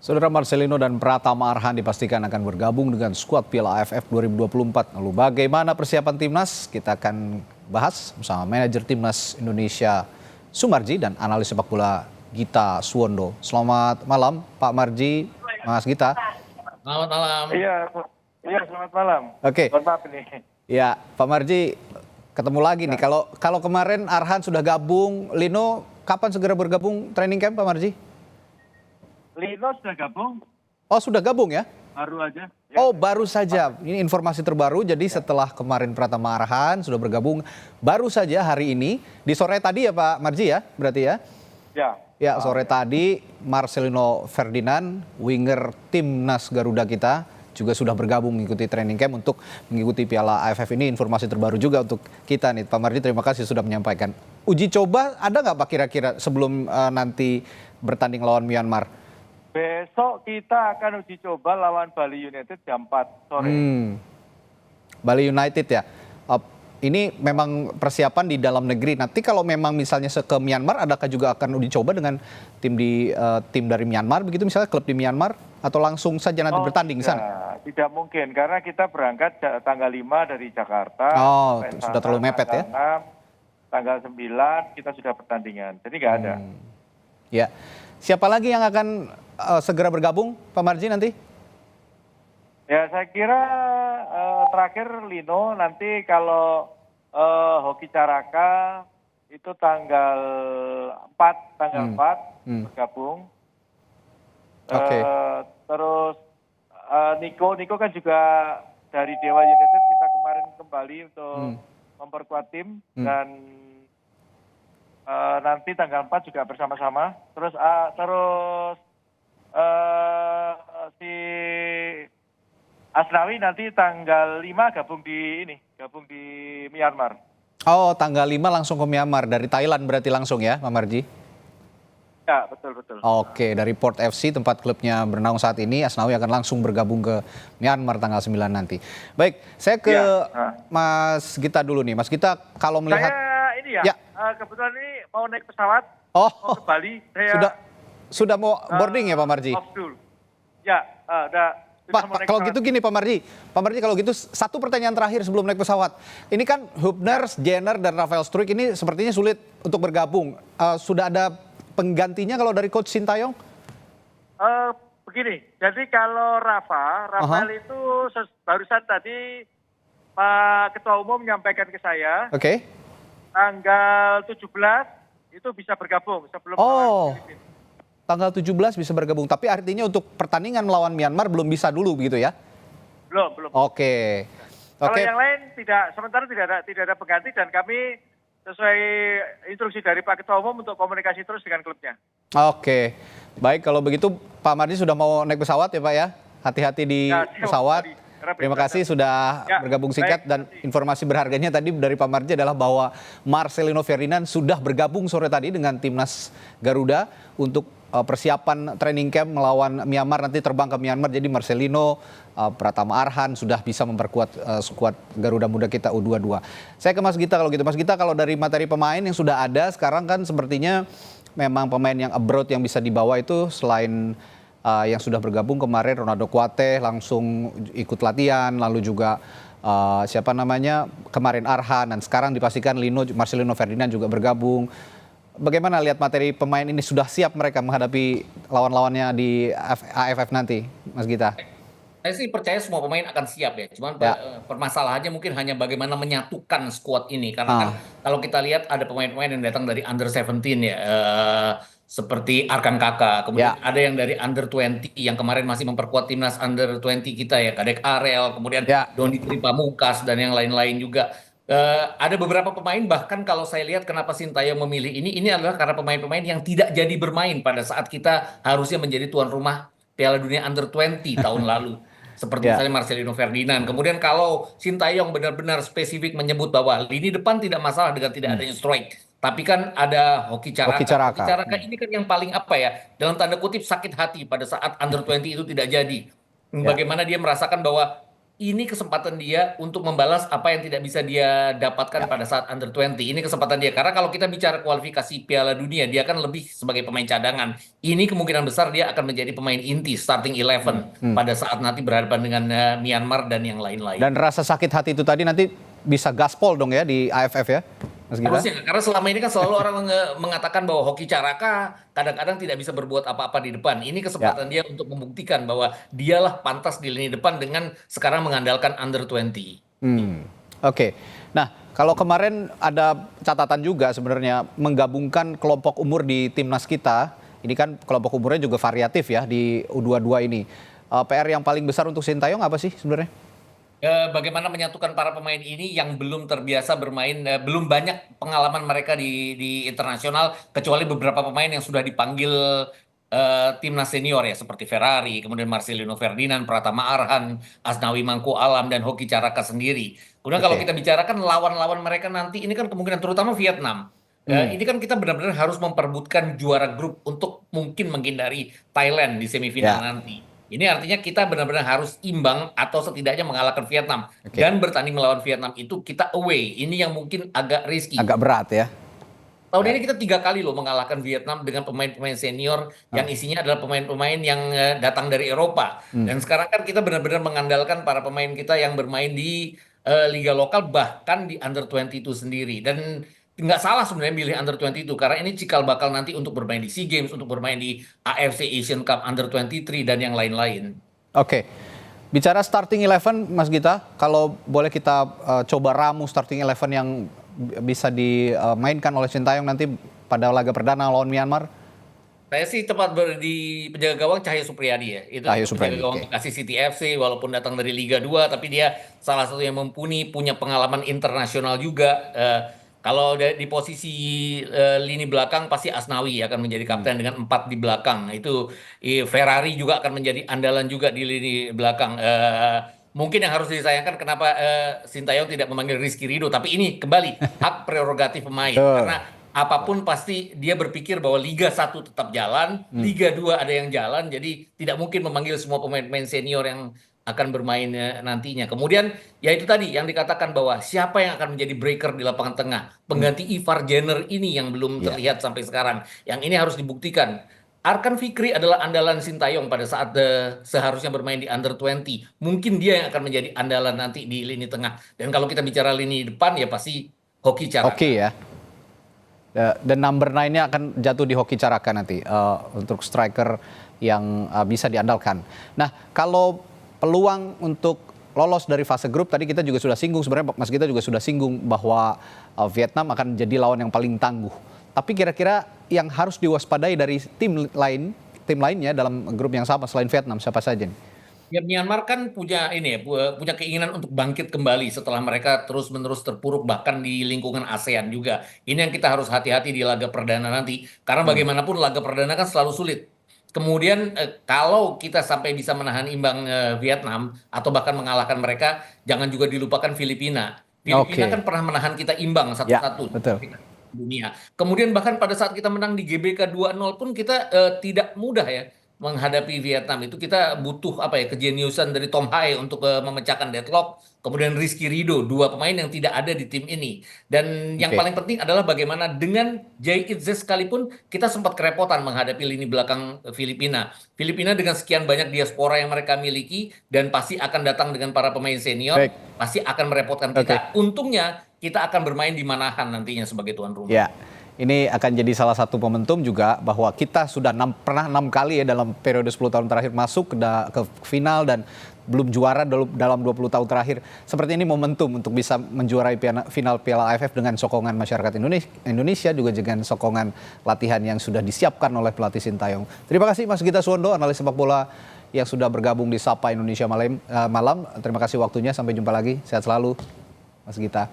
Saudara Marcelino dan Pratama Arhan dipastikan akan bergabung dengan skuad Piala AFF 2024. Lalu bagaimana persiapan timnas? Kita akan bahas bersama manajer timnas Indonesia Sumarji dan analis sepak bola Gita Suwondo. Selamat malam Pak Marji, Mas Gita. Selamat malam. Iya, selamat malam. Oke. Mohon maaf ini. Ya, Pak Marji, ketemu lagi nih. Kalau kemarin Arhan sudah gabung, Lino kapan segera bergabung training camp Pak Marji? Lino sudah gabung, Oh, sudah gabung ya? baru aja. Oh, baru saja. Ini informasi terbaru. Jadi setelah kemarin Pratama Arhan sudah bergabung, baru saja hari ini di sore tadi ya Pak Marji ya, berarti ya? Ya. Ya, sore tadi Marcelino Ferdinand, winger timnas Garuda kita juga sudah bergabung mengikuti training camp untuk mengikuti Piala AFF ini. Informasi terbaru juga untuk kita nih. Pak Marji, terima kasih sudah menyampaikan. Uji coba ada nggak Pak kira-kira sebelum nanti bertanding lawan Myanmar? Besok kita akan uji coba lawan Bali United jam 4 sore. Bali United ya. Ini memang persiapan di dalam negeri. Nanti kalau memang misalnya ke Myanmar, adakah juga akan uji coba dengan tim dari Myanmar begitu, misalnya klub di Myanmar, atau langsung saja nanti bertanding di sana? Tidak mungkin karena kita berangkat tanggal 5 dari Jakarta. Oh, sudah terlalu mepet ya. Tanggal 9 kita sudah pertandingan. Jadi nggak ada. Ya. Siapa lagi yang akan segera bergabung Pak Marji nanti? Ya, saya kira terakhir Lino, nanti kalau Hoki Caraka itu tanggal 4 bergabung. Oke. Terus Niko kan juga dari Dewa United, kita kemarin kembali untuk memperkuat tim dan nanti tanggal 4 juga bersama-sama. Terus si Asnawi nanti tanggal 5 gabung di Myanmar. Oh, tanggal 5 langsung ke Myanmar, dari Thailand berarti langsung ya Pak Marji? Ya, betul. Oke, dari Port FC tempat klubnya bernaung saat ini, Asnawi akan langsung bergabung ke Myanmar tanggal 9 nanti. Baik, saya ke Mas Gita dulu nih. Mas Gita, kalau melihat... Saya kebetulan ini mau naik pesawat mau ke Bali. Sudah mau boarding ya Pak Marji? Off dulu. Ya, udah. Pak, kalau gitu gini Pak Marji, kalau gitu satu pertanyaan terakhir sebelum naik pesawat. Ini kan Hubners, Jenner, dan Rafael Struijk ini sepertinya sulit untuk bergabung. Sudah ada penggantinya kalau dari Coach Sintayong? Begini, jadi kalau Rafael itu barusan tadi Pak Ketua Umum menyampaikan ke saya. Oke. Tanggal 17 itu bisa bergabung sebelum Filipina. Tanggal 17 bisa bergabung, tapi artinya untuk pertandingan melawan Myanmar belum bisa dulu begitu ya? Belum. Oke. Kalau yang lain sementara tidak ada pengganti, dan kami sesuai instruksi dari Pak Ketua Umum untuk komunikasi terus dengan klubnya. Oke. Baik, kalau begitu Pak Marji sudah mau naik pesawat ya Pak ya? Hati-hati di pesawat. Terima kasih sudah bergabung singkat, dan informasi berharganya tadi dari Pak Marji adalah bahwa Marcelino Ferdinand sudah bergabung sore tadi dengan timnas Garuda untuk persiapan training camp melawan Myanmar, nanti terbang ke Myanmar. Jadi Marcelino, Pratama Arhan sudah bisa memperkuat skuad Garuda Muda kita U22. Saya ke Mas Gita kalau gitu. Mas Gita, kalau dari materi pemain yang sudah ada sekarang kan sepertinya memang pemain yang abroad yang bisa dibawa itu selain yang sudah bergabung kemarin Ronaldo Kuate langsung ikut latihan, lalu juga kemarin Arhan, dan sekarang dipastikan Marcelino Ferdinand juga bergabung. Bagaimana lihat materi pemain ini, sudah siap mereka menghadapi lawan-lawannya di AFF nanti, Mas Gita? Saya sih percaya semua pemain akan siap ya. Cuman permasalahannya mungkin hanya bagaimana menyatukan skuad ini. Karena kan kalau kita lihat ada pemain-pemain yang datang dari under 17 ya. Seperti Arkan Kakak. Kemudian ada yang dari under 20 yang kemarin masih memperkuat timnas under 20 kita ya. Kadek Arel, kemudian Doni Tripamungkas dan yang lain-lain juga. Ada beberapa pemain, bahkan kalau saya lihat kenapa Sintayong memilih ini adalah karena pemain-pemain yang tidak jadi bermain pada saat kita harusnya menjadi tuan rumah Piala Dunia Under 20 tahun lalu. Seperti misalnya Marcelino Ferdinand. Kemudian kalau Sintayong benar-benar spesifik menyebut bahwa lini depan tidak masalah dengan tidak adanya Struijk, tapi kan ada Hoki Caraka. Hoki Caraka ini kan yang paling dalam tanda kutip sakit hati pada saat Under 20 itu tidak jadi. Bagaimana dia merasakan bahwa ini kesempatan dia untuk membalas apa yang tidak bisa dia dapatkan pada saat under 20. Ini kesempatan dia. Karena kalau kita bicara kualifikasi Piala Dunia, dia kan lebih sebagai pemain cadangan. Ini kemungkinan besar dia akan menjadi pemain inti, starting 11 pada saat nanti berhadapan dengan Myanmar dan yang lain-lain. Dan rasa sakit hati itu tadi nanti bisa gaspol dong ya di AFF ya, Mas Gita? Harusnya, karena selama ini kan selalu orang mengatakan bahwa Hoki Caraka kadang-kadang tidak bisa berbuat apa-apa di depan. Ini kesempatan dia untuk membuktikan bahwa dialah pantas di lini depan dengan sekarang mengandalkan under 20. Oke. Nah, kalau kemarin ada catatan juga sebenarnya menggabungkan kelompok umur di timnas kita. Ini kan kelompok umurnya juga variatif ya di U22 ini. PR yang paling besar untuk Sintayong apa sih sebenarnya? Bagaimana menyatukan para pemain ini yang belum terbiasa bermain, belum banyak pengalaman mereka di internasional, kecuali beberapa pemain yang sudah dipanggil timnas senior ya, seperti Ferrari, kemudian Marcelino Ferdinand, Pratama Arhan, Asnawi Mangku Alam, dan Hoki Caraka sendiri. Kemudian kalau kita bicarakan lawan-lawan mereka nanti, ini kan kemungkinan terutama Vietnam. Ini kan kita benar-benar harus memperebutkan juara grup untuk mungkin menghindari Thailand di semifinal nanti. Ini artinya kita benar-benar harus imbang atau setidaknya mengalahkan Vietnam. Dan bertanding melawan Vietnam itu kita away. Ini yang mungkin agak risky. Agak berat ya. Tahun ini kita 3 kali loh mengalahkan Vietnam dengan pemain-pemain senior yang isinya adalah pemain-pemain yang datang dari Eropa. Dan sekarang kan kita benar-benar mengandalkan para pemain kita yang bermain di liga lokal, bahkan di under 20 itu sendiri. Dan nggak salah sebenarnya milih under 20 itu, karena ini cikal bakal nanti untuk bermain di SEA Games, untuk bermain di AFC Asian Cup under 23 dan yang lain-lain. Oke. Bicara starting 11 Mas Gita, kalau boleh kita coba ramu starting 11 yang bisa dimainkan oleh Sintayong nanti pada laga perdana lawan Myanmar. Saya sih tepat di penjaga gawang Cahyo Supriyadi ya. Itu penjaga gawang Bekasi City FC, walaupun datang dari Liga 2, tapi dia salah satu yang mumpuni, punya pengalaman internasional juga. Kalau di posisi lini belakang pasti Asnawi akan menjadi kapten dengan 4 di belakang. Itu Ferrari juga akan menjadi andalan juga di lini belakang. Mungkin yang harus disayangkan kenapa Sintayong tidak memanggil Rizky Ridho, tapi ini kembali hak prerogatif pemain. Karena apapun pasti dia berpikir bahwa Liga 1 tetap jalan, Liga 2 ada yang jalan, jadi tidak mungkin memanggil semua pemain-pemain senior yang akan bermain nantinya. Kemudian ya itu tadi yang dikatakan bahwa siapa yang akan menjadi breaker di lapangan tengah. Pengganti Ivar Jenner ini yang belum terlihat sampai sekarang. Yang ini harus dibuktikan. Arkan Fikri adalah andalan Sintayong pada saat seharusnya bermain di under 20. Mungkin dia yang akan menjadi andalan nanti di lini tengah. Dan kalau kita bicara lini depan ya pasti Hoki Caraka. Hoki ya. Dan number 9-nya akan jatuh di Hoki Caraka nanti untuk striker yang bisa diandalkan. Nah, kalau peluang untuk lolos dari fase grup tadi kita juga sudah singgung, sebenarnya Mas Gita juga sudah singgung bahwa Vietnam akan jadi lawan yang paling tangguh. Tapi kira-kira yang harus diwaspadai dari tim lainnya dalam grup yang sama selain Vietnam siapa saja nih? Ya, Myanmar kan punya ini ya, punya keinginan untuk bangkit kembali setelah mereka terus-menerus terpuruk bahkan di lingkungan ASEAN juga. Ini yang kita harus hati-hati di laga perdana nanti, karena bagaimanapun laga perdana kan selalu sulit. Kemudian kalau kita sampai bisa menahan imbang Vietnam atau bahkan mengalahkan mereka, jangan juga dilupakan Filipina. Filipina kan pernah menahan kita imbang 1-1 dunia. Kemudian bahkan pada saat kita menang di GBK 2-0 pun kita tidak mudah ya menghadapi Vietnam. Itu kita butuh kejeniusan dari Tom Hae untuk memecahkan deadlock. Kemudian Rizky Ridho, 2 pemain yang tidak ada di tim ini. Dan yang paling penting adalah bagaimana dengan Jay Itze sekalipun kita sempat kerepotan menghadapi lini belakang Filipina. Filipina dengan sekian banyak diaspora yang mereka miliki dan pasti akan datang dengan para pemain senior, pasti akan merepotkan kita. Untungnya kita akan bermain di Manahan nantinya sebagai tuan rumah. Ya. Ini akan jadi salah satu momentum juga bahwa kita sudah pernah 6 kali ya dalam periode 10 tahun terakhir masuk ke final dan belum juara dalam 20 tahun terakhir. Seperti ini momentum untuk bisa menjuarai final Piala AFF dengan sokongan masyarakat Indonesia juga dengan sokongan latihan yang sudah disiapkan oleh pelatih Sintayong. Terima kasih Mas Gita Suwondo, analis sepak bola yang sudah bergabung di Sapa Indonesia malam. Terima kasih waktunya, sampai jumpa lagi. Sehat selalu Mas Gita.